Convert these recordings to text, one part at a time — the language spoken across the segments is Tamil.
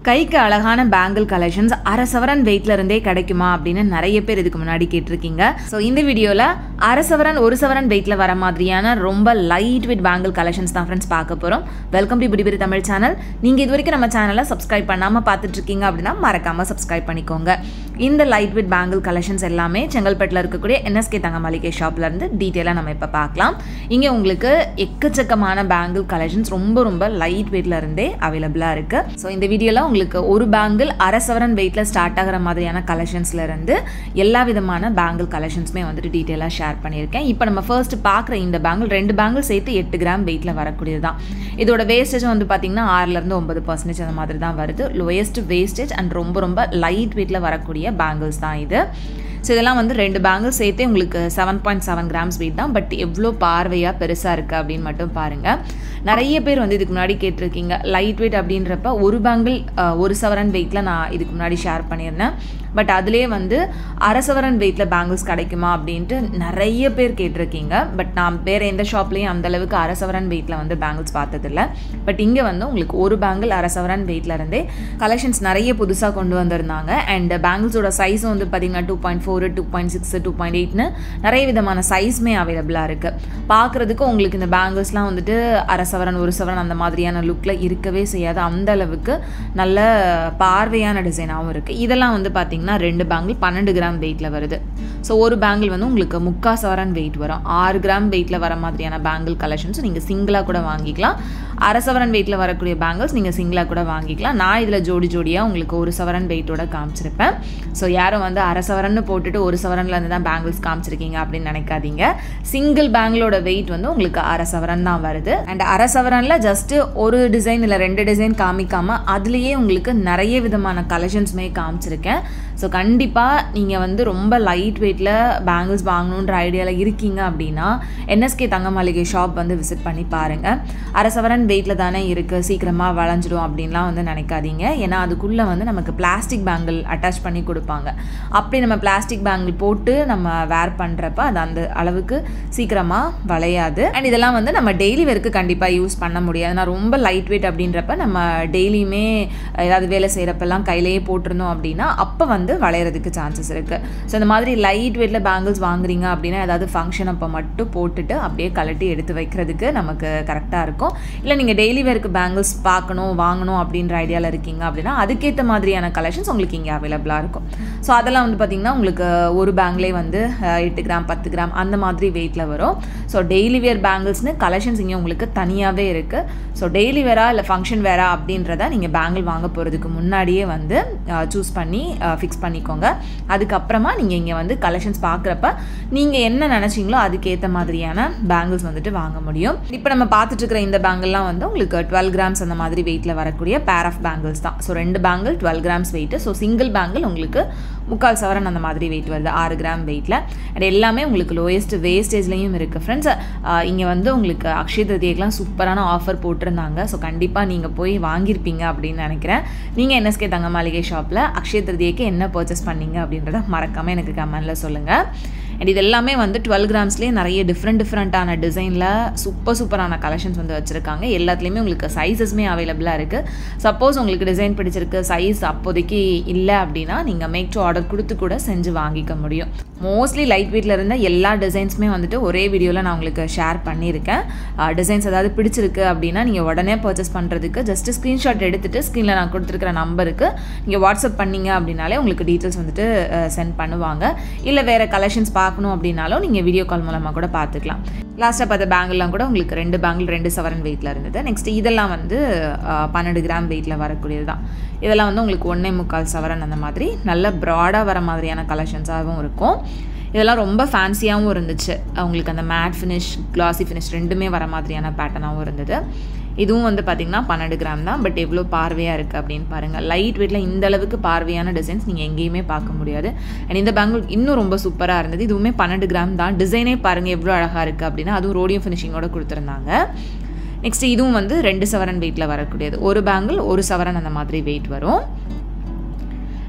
கைக்கு அழகான பேங்கிள் கலெக்ஷன்ஸ் அரை சவரன் வெயிட்ல இருந்தே கிடைக்குமா அப்படின்னு நிறைய பேர் இதுக்கு முன்னாடி கேட்டிருக்கீங்க. ஸோ இந்த வீடியோவில் அரை சவரன் ஒரு சவரன் வெயிட்ல வர மாதிரியான ரொம்ப லைட் வெயிட் பேங்கிள் கலெக்ஷன்ஸ் தான் ஃப்ரெண்ட்ஸ் பார்க்க போகிறோம். வெல்கம் டு புடிபுடி தமிழ் சேனல். நீங்கள் இது வரைக்கும் நம்ம சேனலை சப்ஸ்கிரைப் பண்ணாமல் பார்த்துட்டு இருக்கீங்க அப்படின்னா மறக்காமல் சப்ஸ்கிரைப் பண்ணிக்கோங்க. இந்த லைட் வெயிட் பேங்கிள் கலெக்ஷன்ஸ் எல்லாமே செங்கல்பட்டில் இருக்கக்கூடிய என்எஸ்கே தங்க மளிகை ஷாப்லேருந்து டீட்டெயிலாக நம்ம இப்போ பார்க்கலாம். இங்கே உங்களுக்கு எக்கச்சக்கமான பேங்கிள் கலெக்ஷன்ஸ் ரொம்ப லைட் வெயிட்ல இருந்தே அவைலபிளாக இருக்குது. ஸோ இந்த வீடியோவில் உங்களுக்கு ஒரு பேங்கிள் அரை சவரன் வெயிட்ல ஸ்டார்ட் ஆகிற மாதிரியான கலெக்ஷன்ஸ்ல இருந்து எல்லா விதமான பேங்கிள் கலெக்ஷன்ஸுமே வந்துட்டு டீட்டெயிலாக ஷேர் பண்ணியிருக்கேன். இப்போ நம்ம ஃபர்ஸ்ட் பார்க்குற இந்த பேங்கிள் 2 பேங்கிள் சேர்த்து 8 கிராம் வெயிட்ல வரக்கூடியது தான். இதோட வேஸ்டேஜ் வந்து பார்த்தீங்கன்னா 6லேருந்து 9% அந்த மாதிரி தான் வருது. லோயஸ்ட் வேஸ்டேஜ் அண்ட் ரொம்ப லைட் வெயிட்ல வரக்கூடிய பேங்கிள்ஸ் தான் இது. ஸோ இதெல்லாம் வந்து 2 பேங்கிள்ஸ் சேர்த்தே உங்களுக்கு 7.7 கிராம்ஸ் வெயிட் தான். பட் எவ்வளோ பார்வையாக பெருசாக இருக்குது அப்படின்னு மட்டும் பாருங்கள். நிறைய பேர் வந்து இதுக்கு முன்னாடி கேட்டிருக்கீங்க லைட் வெயிட் அப்படின்றப்ப ஒரு பேங்கிள் ஒரு சவரன் வெயிட்டில் நான் இதுக்கு முன்னாடி ஷேர் பண்ணியிருந்தேன். பட் அதிலே வந்து அரை சவரன் வெயிட்டில் பேங்கிள்ஸ் கிடைக்குமா அப்படின்ட்டு நிறைய பேர் கேட்டிருக்கீங்க. பட் நான் வேறு எந்த ஷாப்லேயும் அந்தளவுக்கு அரை சவரன் வெயிட்டில் வந்து பேங்கிள்ஸ் பார்த்ததில்ல. பட் இங்கே வந்து உங்களுக்கு ஒரு பேங்கிள் அரை சவரன் வெயிட்டில் இருந்தே கலெக்ஷன்ஸ் நிறைய புதுசாக கொண்டு வந்திருந்தாங்க. அண்ட் பேங்கிள்ஸோட சைஸும் வந்து பார்த்திங்கன்னா 2.4, 2.6, 2.8ன்னு நிறைய விதமான சைஸுமே அவைலபிளாக இருக்குது. பார்க்குறதுக்கு உங்களுக்கு இந்த பேங்கிள்ஸ்லாம் வந்துட்டு அரை சவரன் ஒரு சவரன் அந்த மாதிரியான லுக்கில் இருக்கவே செய்யாது. அந்த அளவுக்கு நல்ல பார்வையான டிசைனாகவும் இருக்குது. இதெல்லாம் வந்து பார்த்திங்கன்னா 2 பேங்கிள் 12 கிராம் வெயிட்டில் வருது. ஸோ ஒரு பேங்கிள் வந்து உங்களுக்கு 3/4 சவரன் வெயிட் வரும். 6 கிராம் வெயிட்டில் வர மாதிரியான பேங்கிள் கலெக்ஷன்ஸ் நீங்கள் சிங்கிளாக கூட வாங்கிக்கலாம். அரை சவரன் வெயிட்டில் வரக்கூடிய பேங்கிள்ஸ் நீங்கள் சிங்கிளாக கூட வாங்கிக்கலாம். நான் இதில் ஜோடியாக உங்களுக்கு ஒரு சவரன் வெயிட்டோட காமிச்சிருப்பேன். ஸோ யாரும் வந்து அரை சவரன்னு போட்டுட்டு ஒரு சவரனில் இருந்து தான் பேங்கிள்ஸ் காமிச்சிருக்கீங்க அப்படின்னு நினைக்காதீங்க. சிங்கிள் பேங்கிளோட வெயிட் வந்து உங்களுக்கு அரை சவரன் தான் வருது. அண்ட் அரை சவரனில் ஜஸ்ட்டு ஒரு டிசைன் இல்லை 2 டிசைன் காமிக்காமல் அதுலேயே உங்களுக்கு நிறைய விதமான கலெக்ஷன்ஸுமே காமிச்சிருக்கேன். ஸோ கண்டிப்பாக நீங்கள் வந்து ரொம்ப லைட் வெயிட்டில் பேங்கிள்ஸ் வாங்கணுன்ற ஐடியாவில் இருக்கீங்க அப்படின்னா என்எஸ்கே தங்க மளிகை ஷாப் வந்து விசிட் பண்ணி பாருங்கள். அரை சவரன் வெயிட்டில் தானே இருக்குது, சீக்கிரமாக வளைஞ்சிடும் அப்படின்லாம் வந்து நினைக்காதீங்க. ஏன்னா அதுக்குள்ளே வந்து நமக்கு பிளாஸ்டிக் பேங்கிள் அட்டாச் பண்ணி கொடுப்பாங்க. அப்படி நம்ம பிளாஸ்டிக் பேங்கிள் போட்டு நம்ம வேர் பண்ணுறப்ப அது அந்த அளவுக்கு சீக்கிரமாக வளையாது. அண்ட் இதெல்லாம் வந்து நம்ம டெய்லி வேருக்கு கண்டிப்பாக யூஸ் பண்ண முடியாது. நான் ரொம்ப லைட் வெயிட் அப்படின்றப்ப நம்ம டெய்லியுமே ஏதாவது வேலை செய்கிறப்பெல்லாம் கையிலேயே போட்டிருந்தோம் அப்படின்னா அப்போ வந்து வளையறதுக்கு சான்சஸ் இருக்குது. ஸோ இந்த மாதிரி லைட் வெயிட்டில் பேங்கிள்ஸ் வாங்குறீங்க அப்படின்னா ஏதாவது ஃபங்க்ஷன் அப்போ மட்டும் போட்டுட்டு அப்படியே கழட்டி எடுத்து வைக்கிறதுக்கு நமக்கு கரெக்டாக இருக்கும். இல்லை நீங்கள் டெய்லி வேருக்கு பேங்கிள்ஸ் வாங்கணும் அப்படின்ற ஐடியாவில் இருக்கீங்க அப்படின்னா அதுக்கேற்ற மாதிரியான கலெக்ஷன்ஸ் உங்களுக்கு இங்கே அவைலபிளாக இருக்கும். ஸோ அதெல்லாம் வந்து பார்த்திங்கன்னா உங்களுக்கு ஒரு பேங்கிளே வந்து 8 கிராம் 10 கிராம் அந்த மாதிரி வெயிட்டில் வரும். ஸோ டெய்லி வேர் பேங்கிள்ஸ்னு கலெக்ஷன்ஸ் இங்கே உங்களுக்கு தனியாகவே இருக்குது. ஸோ டெய்லி வேரா இல்லை ஃபங்க்ஷன் வேரா அப்படின்றத நீங்கள் பேங்கிள் வாங்க போகிறதுக்கு முன்னாடியே வந்து சூஸ் பண்ணி ஃபிக்ஸ் பண்ணிக்கோங்க. அதுக்கப்புறமா நீங்கள் இங்கே வந்து கலெக்ஷன்ஸ் பார்க்குறப்ப நீங்கள் என்ன நினச்சிங்களோ அதுக்கேற்ற மாதிரியான பேங்கிள்ஸ் வந்துட்டு வாங்க முடியும். இப்போ நம்ம பார்த்துட்டு இருக்கிற இந்த பேங்கிள்லாம் வந்து உங்களுக்கு 12 கிராம்ஸ் அந்த மாதிரி வெயிட்டில் வரக்கூடிய பேர் ஆஃப் பேங்கிள்ஸ் தான். So 2 bangle 12 grams weight. So single bangle உங்களுக்கு 3/4 சவரன் அந்த மாதிரி வெயிட் வருது 6 கிராம் வெயிட்டில். அண்ட் எல்லாமே உங்களுக்கு லோயஸ்ட் வேஸ்டேஜ்லேயும் இருக்குது ஃப்ரெண்ட்ஸ். இங்கே வந்து உங்களுக்கு அக்ஷய திருதியைக்கெலாம் சூப்பரான ஆஃபர் போட்டிருந்தாங்க. ஸோ கண்டிப்பாக நீங்கள் போய் வாங்கியிருப்பீங்க அப்படின்னு நினைக்கிறேன். நீங்கள் என்எஸ்கே தங்க மளிகை ஷாப்பில் அக்ஷய திருதியைக்கு என்ன பர்ச்சேஸ் பண்ணீங்க அப்படின்றத மறக்காமல் எனக்கு கமெண்டில் சொல்லுங்கள். அண்ட் இது எல்லாமே வந்து 12 கிராம்ஸ்லேயே நிறைய டிஃப்ரெண்ட்டான டிசைனில் சூப்பரான கலெக்ஷன்ஸ் வந்து வச்சுருக்காங்க. எல்லாத்துலேயுமே உங்களுக்கு சைஸஸ்மே அவைலபிளாக இருக்குது. சப்போஸ் உங்களுக்கு டிசைன் பிடிச்சிருக்கு, சைஸ் அப்போதைக்கு இல்லை அப்படின்னா நீங்கள் மேக் டு ஆர்டர் கொடுத்து கூட செஞ்சு வாங்கிக்க முடியும். மோஸ்ட்லி லைட் வெயிட்டில் இருந்த எல்லா டிசைன்ஸுமே வந்துட்டு ஒரே வீடியோவில் நான் உங்களுக்கு ஷேர் பண்ணியிருக்கேன். டிசைன்ஸ் ஏதாவது பிடிச்சிருக்கு அப்படின்னா நீங்கள் உடனே பர்ச்சேஸ் பண்ணுறதுக்கு ஜஸ்ட்டு ஸ்க்ரீன்ஷாட் எடுத்துகிட்டு ஸ்க்ரீனில் நான் கொடுத்துருக்கிற நம்பருக்கு நீங்கள் வாட்ஸ்அப் பண்ணிங்க அப்படின்னாலே உங்களுக்கு டீட்டெயில்ஸ் வந்துட்டு சென்ட் பண்ணுவாங்க. இல்லை வேறு கலெக்ஷன்ஸ் பார்க்கணும் அப்படின்னாலும் நீங்கள் வீடியோ கால் மூலமாக கூட பார்த்துக்கலாம். லாஸ்ட்டாக பார்த்த பேங்கிள்லாம் கூட உங்களுக்கு 2 பேங்கிள் 2 சவரன் வெயிட்டில் இருந்தது. நெக்ஸ்ட் இதெல்லாம் வந்து 12 கிராம் வெயிட்டில் வரக்கூடியது தான். இதெல்லாம் வந்து உங்களுக்கு 1.25 சவரன் அந்த மாதிரி நல்ல ப்ராடாக வர மாதிரியான கலெக்ஷன்ஸாகவும் இருக்கும். இதெல்லாம் ரொம்ப ஃபேன்சியாகவும் இருந்துச்சு. உங்களுக்கு அந்த மேட் ஃபினிஷ் கிளாசி ஃபினிஷ் ரெண்டுமே வர மாதிரியான பேட்டர்னாகவும் இருந்தது. இதுவும் வந்து பார்த்திங்கன்னா 12 கிராம் தான். பட் எவ்வளோ பார்வையாக இருக்குது அப்படின்னு பாருங்கள். லைட் வெயிட்டில் இந்த அளவுக்கு பார்வையான டிசைன்ஸ் நீங்கள் எங்கேயுமே பார்க்க முடியாது. அண்ட் இந்த பேங்கிள் இன்னும் ரொம்ப சூப்பராக இருந்தது. இதுவுமே 12 கிராம் தான். டிசைனே பாருங்கள் எவ்வளோ அழகாக இருக்குது அப்படின்னா அதுவும் ரோடியம் ஃபினிஷிங்கோடு கொடுத்துருந்தாங்க. நெக்ஸ்ட் இதுவும் வந்து 2 சவரன் வெயிட்டில் வரக்கூடியது. ஒரு பேங்கிள் 1 சவரன் அந்த மாதிரி வெயிட் வரும்.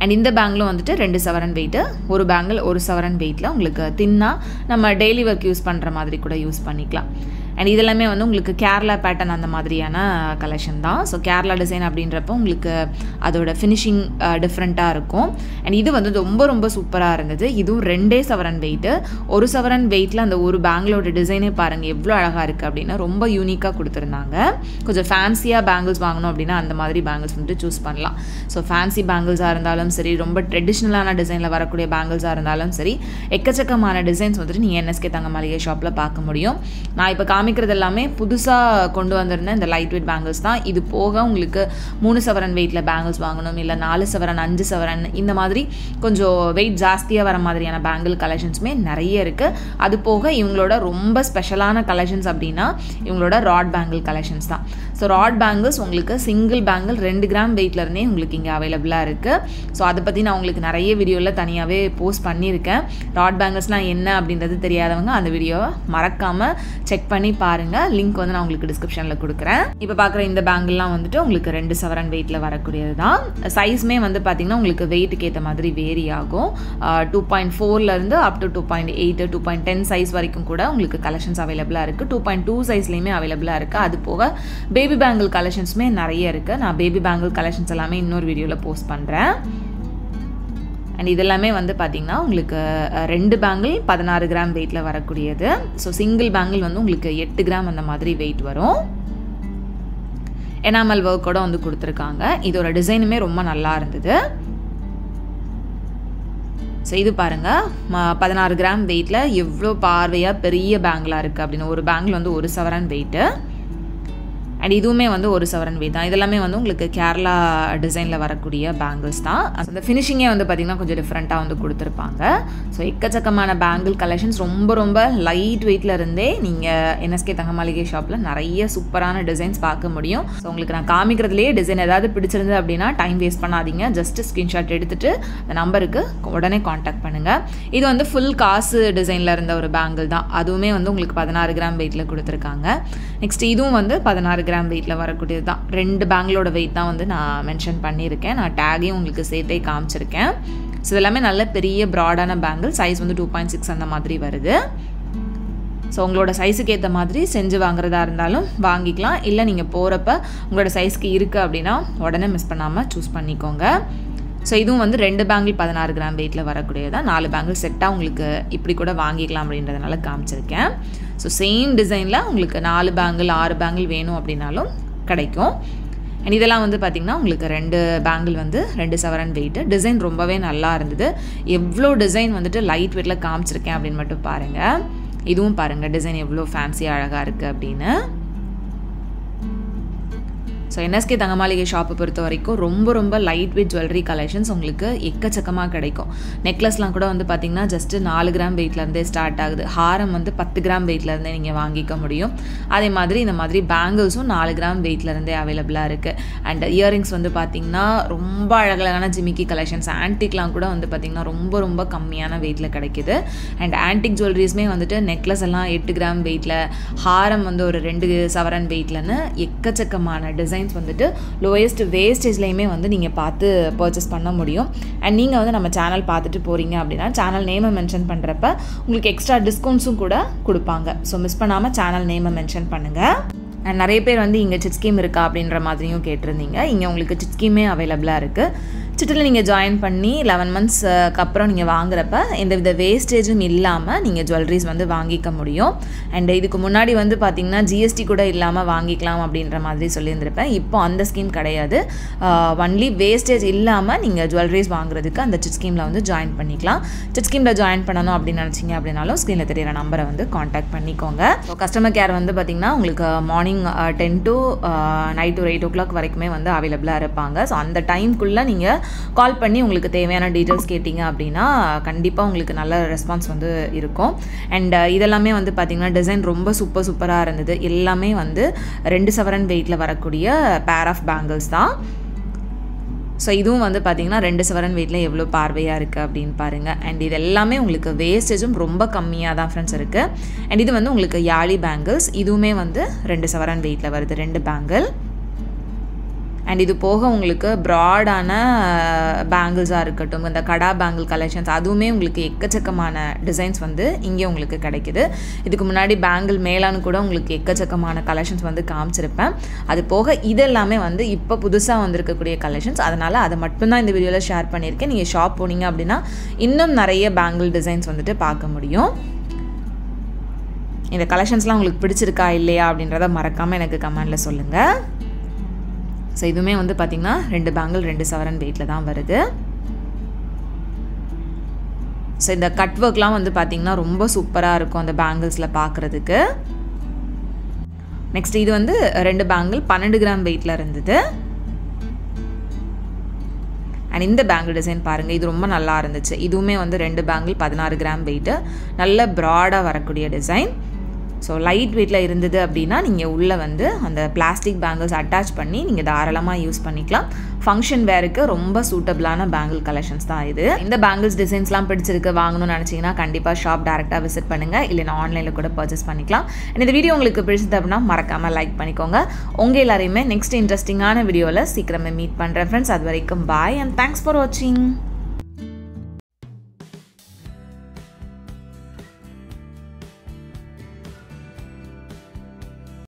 அண்ட் இந்த பேங்கிலும் வந்துட்டு 2 சவரன் வெயிட்டு. ஒரு பேங்கிள் 1 சவரன் வெயிட்டில் உங்களுக்கு தின்னா நம்ம டெய்லி ஒர்க் யூஸ் பண்ணுற மாதிரி கூட யூஸ் பண்ணிக்கலாம். அண்ட் இதெல்லாமே வந்து உங்களுக்கு கேரளா பேட்டர்ன் அந்த மாதிரியான கலெக்ஷன் தான். ஸோ கேரளா டிசைன் அப்படின்றப்போ உங்களுக்கு அதோட ஃபினிஷிங் டிஃப்ரெண்ட்டாக இருக்கும். அண்ட் இது வந்து ரொம்ப ரொம்ப சூப்பராக இருந்தது. இதுவும் 2 சவரன் வெயிட்டு. 1 சவரன் வெயிட்டில் அந்த ஒரு பேங்கிளோட டிசைனே பாருங்கள் எவ்வளோ அழகாக இருக்குது அப்படின்னு ரொம்ப யூனிக்காக கொடுத்துருந்தாங்க. கொஞ்சம் ஃபேன்சியாக பேங்கிள்ஸ் வாங்கணும் அப்படின்னா அந்த மாதிரி பேங்கிள்ஸ் வந்துட்டு சூஸ் பண்ணலாம். ஸோ ஃபேன்சி பேங்கிள்ஸாக இருந்தாலும் சரி, ரொம்ப ட்ரெடிஷ்னலான டிசைனில் வரக்கூடிய பேங்கிள்ஸாக இருந்தாலும் சரி, எக்கச்சக்கமான டிசைன்ஸ் வந்துட்டு நீங்கள் NSK தங்க மாளிகை ஷாப்பில் பார்க்க முடியும். நான் இப்போ காமிக்கிறது எல்லாமே புதுசாக கொண்டு வந்திருந்தேன் இந்த லைட் வெயிட் பேங்கிள்ஸ் தான். இது போக உங்களுக்கு 3 சவரன் வெயிட்டில் பேங்கிள்ஸ் வாங்கணும், இல்லை 4 சவரன் 5 சவரன் இந்த மாதிரி கொஞ்சம் வெயிட் ஜாஸ்தியாக வர மாதிரியான பேங்கிள் கலெக்ஷன்ஸுமே நிறைய இருக்குது. அது போக இவங்களோட ரொம்ப ஸ்பெஷலான கலெக்ஷன்ஸ் அப்படின்னா இவங்களோட ராட் பேங்கிள் கலெக்ஷன்ஸ் தான். ஸோ ராட் பேங்கிள்ஸ் உங்களுக்கு சிங்கிள் பேங்கிள் 2 கிராம் வெயிட்லேருந்தே உங்களுக்கு இங்கே அவைலபிளாக இருக்குது. ஸோ அதை பற்றி நான் உங்களுக்கு நிறைய வீடியோவில் தனியாகவே போஸ்ட் பண்ணியிருக்கேன். ராட் பேங்கிள்ஸ்லாம் என்ன அப்படின்றது தெரியாதவங்க அந்த வீடியோவை மறக்காமல் செக் பண்ணி பாருங்கள். லிங்க் வந்து நான் உங்களுக்கு டிஸ்கிரிப்ஷனில் கொடுக்குறேன். இப்போ பார்க்குற இந்த பேங்கிள்லாம் வந்துட்டு உங்களுக்கு 2 சவரன் வெயிட்டில் வரக்கூடியது தான். சைஸ்மே வந்து பார்த்திங்கன்னா உங்களுக்கு வெயிட்டுக்கு ஏற்ற மாதிரி வேரி ஆகும். 2.4லேருந்து அப் டு 2.8 2.10 சைஸ் வரைக்கும் கூட உங்களுக்கு கலெக்ஷன்ஸ் அவைலபிளாக இருக்குது. 2.2 சைஸ்லேயுமே அவைலபிளாக இருக்குது. அது போக பேபி பேங்கிள் கலெக்ஷன்ஸுமே நிறைய இருக்குது. நான் பேபி பேங்கிள் கலெக்ஷன்ஸ் எல்லாமே இன்னொரு வீடியோவில் போஸ்ட் பண்ணுறேன். அண்ட் இதெல்லாமே வந்து பார்த்திங்கன்னா உங்களுக்கு 2 பேங்கிள் 16 கிராம் வெயிட்டில் வரக்கூடியது. ஸோ சிங்கிள் பேங்கிள் வந்து உங்களுக்கு 8 கிராம் அந்த மாதிரி வெயிட் வரும். எனாமல் ஒர்க்கோட வந்து கொடுத்துருக்காங்க. இதோட டிசைனுமே ரொம்ப நல்லா இருந்தது. ஸோ இது பாருங்கள் 16 கிராம் வெயிட்டில் எவ்வளோ பார்வையாக பெரிய பேங்கிளாக இருக்குது அப்படின்னு. ஒரு பேங்கிள் வந்து 1 சவரன் வெயிட்டு. அண்ட் இதுவுமே வந்து 1 சவரன் வெயிட் தான். இதெல்லாமே வந்து உங்களுக்கு கேரளா டிசைனில் வரக்கூடிய பேங்கிள்ஸ் தான். அந்த ஃபினிஷிங்கே வந்து பார்த்திங்கன்னா கொஞ்சம் டிஃப்ரெண்ட்டாக வந்து கொடுத்துருப்பாங்க. ஸோ எக்கச்சக்கமான பேங்கிள் கலெக்ஷன்ஸ் ரொம்ப ரொம்ப லைட் வெயிட்டில் இருந்தே நீங்கள் NSK தங்க மாளிகை ஷாப்பில் நிறைய சூப்பரான டிசைன்ஸ் பார்க்க முடியும். ஸோ உங்களுக்கு நான் காமிக்கிறதுலேயே டிசைன் ஏதாவது பிடிச்சிருந்து அப்படின்னா டைம் வேஸ்ட் பண்ணாதீங்க. ஜஸ்ட்டு ஸ்க்ரீன்ஷாட் எடுத்துகிட்டு அந்த நம்பருக்கு உடனே காண்டாக்ட் பண்ணுங்கள். இது வந்து ஃபுல் காசு டிசைனில் இருந்த ஒரு பேங்கிள் தான். அதுவுமே வந்து உங்களுக்கு 16 கிராம் வெயிட்டில் கொடுத்துருக்காங்க. நெக்ஸ்ட் இதுவும் வந்து 16 கிராம் வெயிட்டில் வரக்கூடியது தான். 2 பேங்கிளோட வெயிட் தான் வந்து நான் மென்ஷன் பண்ணியிருக்கேன். நான் டேகையும் உங்களுக்கு சேர்த்தே காமிச்சிருக்கேன். ஸோ இதெல்லாமே நல்ல பெரிய ப்ராடான பேங்கிள். சைஸ் வந்து 2.6 அந்த மாதிரி வருது. ஸோ உங்களோட சைஸுக்கு ஏற்ற மாதிரி செஞ்சு வாங்குறதா இருந்தாலும் வாங்கிக்கலாம். இல்லை நீங்கள் போகிறப்ப உங்களோட சைஸ்க்கு இருக்குது அப்படின்னா உடனே மிஸ் பண்ணாமல் சூஸ் பண்ணிக்கோங்க. ஸோ இதுவும் வந்து 2 பேங்கிள் 16 கிராம் வெயிட்டில் வரக்கூடியதான். 4 பேங்கிள் செட்டாக உங்களுக்கு இப்படி கூட வாங்கிக்கலாம் அப்படின்றதுனால காமிச்சிருக்கேன். ஸோ சேம் டிசைனில் உங்களுக்கு 4 பேங்கிள் 6 பேங்கிள் வேணும் அப்படின்னாலும் கிடைக்கும். அண்ட் இதெல்லாம் வந்து பார்த்திங்கன்னா உங்களுக்கு 2 பேங்கிள் வந்து 2 சவரன் வெயிட்டு. டிசைன் ரொம்பவே நல்லா இருந்தது. எவ்வளோ டிசைன் வந்துட்டு லைட் வெயிட்டில் காமிச்சிருக்கேன் அப்படின்னு மட்டும் பாருங்கள். இதுவும் பாருங்கள் டிசைன் எவ்வளோ ஃபேன்சியாக அழகாக இருக்குது அப்படின்னு. ஸோ NSK தங்க மாளிகை ஷாப்பை பொறுத்த வரைக்கும் ரொம்ப ரொம்ப லைட் வெயிட் ஜுவல்லரி கலெக்ஷன்ஸ் உங்களுக்கு எக்கச்சக்கமாக கிடைக்கும். நெக்லஸ்லாம் கூட வந்து பார்த்திங்கன்னா ஜஸ்ட்டு 4 கிராம் வெயிட்லேருந்தே ஸ்டார்ட் ஆகுது. ஹாரம் வந்து 10 கிராம் வெயிட்லேருந்தே நீங்கள் வாங்கிக்க முடியும். அதே மாதிரி இந்த மாதிரி பேங்கிள்ஸும் 4 கிராம் வெயிட்லேருந்தே அவைலபிளாக இருக்குது. அண்ட் இயரிங்ஸ் வந்து பார்த்திங்கன்னா ரொம்ப அழகழகான ஜிமிக்கி கலெக்ஷன்ஸ், ஆன்டிக்லாம் கூட வந்து பார்த்திங்கன்னா ரொம்ப ரொம்ப கம்மியான வெயிட்டில் கிடைக்கிது. அண்ட் ஆன்டிக் ஜுவல்லரிஸுமே வந்துட்டு நெக்லஸ் எல்லாம் 8 கிராம் வெயிட்டில், ஹாரம் வந்து ஒரு 2 சவரன் வெயிட்லன்னு எக்கச்சக்கமான டிசைன் வந்துட்டு லோயஸ்ட் வேஸ்டேஜ்லையுமே வந்து நீங்கள் பார்த்து பர்ச்சேஸ் பண்ண முடியும். அண்ட் நீங்கள் வந்து நம்ம சேனல் பார்த்துட்டு போகிறீங்க அப்படின்னா சேனல் நேமை மென்ஷன் பண்ணுறப்ப உங்களுக்கு எக்ஸ்ட்ரா டிஸ்கவுண்ட்ஸும் கூட கொடுப்பாங்க. ஸோ மிஸ் பண்ணாமல் சேனல் நேமை மென்ஷன் பண்ணுங்கள். அண்ட் நிறைய பேர் வந்து இங்கே சிட் ஸ்கீம் இருக்கா அப்படின்ற மாதிரியும் கேட்டிருந்தீங்க. இங்கே உங்களுக்கு சிட் ஸ்கீமே அவைலபிளாக இருக்குது. சிட்டில் நீங்கள் ஜாயின் பண்ணி 11 மந்த்ஸ்க்கு அப்புறம் நீங்கள் வாங்குறப்ப எந்தவித வேஸ்டேஜும் இல்லாமல் நீங்கள் ஜுவல்லரிஸ் வந்து வாங்கிக்க முடியும். அண்ட் இதுக்கு முன்னாடி வந்து பார்த்திங்கன்னா GST கூட இல்லாமல் வாங்கிக்கலாம் அப்படின்ற மாதிரி சொல்லியிருந்திருப்பேன். இப்போ அந்த ஸ்கீம் கிடையாது. ஒன்லி வேஸ்டேஜ் இல்லாமல் நீங்கள் ஜுவல்லரிஸ் வாங்குறதுக்கு அந்த சிட் ஸ்கீமில் வந்து ஜாயின் பண்ணிக்கலாம். சிட் ஸ்கீமில் ஜாயின் பண்ணணும் அப்படின்னு நினச்சிங்க அப்படின்னாலும் ஸ்க்ரீனில் தெரியிற நம்பரை வந்து காண்டாக்ட் பண்ணிக்கோங்க. ஸோ கஸ்டமர் கேர் வந்து பார்த்திங்கன்னா உங்களுக்கு மார்னிங் 10 to நைட் ஒரு 8 o'clock வரைக்குமே வந்து அவைலபிளாக இருப்பாங்க. ஸோ அந்த டைம்குள்ளே நீங்கள் கால் பண்ணி உங்களுக்கு தேவையான டீட்டெயில்ஸ் கேட்டிங்க அப்படின்னா கண்டிப்பாக உங்களுக்கு நல்ல ரெஸ்பான்ஸ் வந்து இருக்கும். அண்ட் இதெல்லாமே வந்து பார்த்திங்கன்னா டிசைன் ரொம்ப சூப்பராக இருந்தது. எல்லாமே வந்து 2 சவரன் வெயிட்டில் வரக்கூடிய பேர் ஆஃப் பேங்கிள்ஸ் தான். ஸோ இதுவும் வந்து பார்த்திங்கன்னா 2 சவரன் வெயிட்டில் எவ்வளோ பார்வையாக இருக்குது அப்படின்னு பாருங்கள். அண்ட் இது எல்லாமே உங்களுக்கு வேஸ்டேஜும் ரொம்ப கம்மியாக தான் ஃப்ரெண்ட்ஸ் இருக்குது. அண்ட் இது வந்து உங்களுக்கு யாழி பேங்கிள்ஸ். இதுவுமே வந்து 2 சவரன் வெயிட்டில் வருது 2 பேங்கிள். அண்ட் இது போக உங்களுக்கு ப்ராடான பேங்கிள்ஸாக இருக்கட்டும், இந்த கடா பேங்கிள் கலெக்ஷன்ஸ் அதுவுமே உங்களுக்கு எக்கச்சக்கமான டிசைன்ஸ் வந்து இங்கே உங்களுக்கு கிடைக்குது. இதுக்கு முன்னாடி பேங்கிள் மேலான்னு கூட உங்களுக்கு எக்கச்சக்கமான கலெக்ஷன்ஸ் வந்து காமிச்சிருப்பேன். அது போக இதெல்லாமே வந்து இப்போ புதுசாக வந்திருக்கக்கூடிய கலெக்ஷன்ஸ், அதனால் அதை மட்டும்தான் இந்த வீடியோவில் ஷேர் பண்ணியிருக்கேன். நீங்கள் ஷாப் போனீங்க அப்படின்னா இன்னும் நிறைய பேங்கிள் டிசைன்ஸ் வந்துட்டு பார்க்க முடியும். இந்த கலெக்ஷன்ஸ்லாம் உங்களுக்கு பிடிச்சிருக்கா இல்லையா அப்படின்றத மறக்காமல் எனக்கு கமெண்டில் சொல்லுங்கள். ஸோ இதுவுமே வந்து பார்த்திங்கன்னா 2 பேங்கிள் 2 சவரன் வெயிட்டில் தான் வருது. ஸோ இந்த கட் ஒர்க்லாம் வந்து பார்த்திங்கன்னா ரொம்ப சூப்பராக இருக்கும் அந்த பேங்கிள்ஸில் பார்க்குறதுக்கு. நெக்ஸ்ட் இது வந்து 2 பேங்கிள் 12 கிராம் வெயிட்டில் இருந்தது. அண்ட் இந்த பேங்கிள் டிசைன் பாருங்கள், இது ரொம்ப நல்லா இருந்துச்சு. இதுவுமே வந்து 2 பேங்கிள் 16 கிராம் வெயிட்டு, நல்ல ப்ராடாக வரக்கூடிய டிசைன். ஸோ லைட் வெயிட்டில் இருந்தது அப்படின்னா நீங்கள் உள்ளே வந்து அந்த பிளாஸ்டிக் பேங்கிள்ஸ் அட்டாச் பண்ணி நீங்கள் தாராளமாக யூஸ் பண்ணிக்கலாம். ஃபங்க்ஷன் வேருக்கு ரொம்ப சூட்டபிளான பேங்கிள் கலெக்ஷன்ஸ் தான் இது. இந்த பேங்கிள்ஸ் டிசைன்ஸ்லாம் பிடிச்சிருக்கு வாங்கணும்னு நினச்சிங்கன்னா கண்டிப்பாக ஷாப் டேரெக்டாக விசிட் பண்ணுங்கள், இல்லைனா ஆன்லைனில் கூட பர்ச்சேஸ் பண்ணிக்கலாம். இந்த வீடியோ உங்களுக்கு பிடிச்சது அப்படின்னா மறக்காமல் லைக் பண்ணிக்கோங்க. உங்கள் எல்லாரையுமே நெக்ஸ்ட் இன்ட்ரெஸ்டிங்கான வீடியோவில் சீக்கிரமே மீட் பண்ணுறேன் ஃப்ரெண்ட்ஸ். அது வரைக்கும் பாய் அண்ட் தேங்க்ஸ் ஃபார் வாட்சிங்.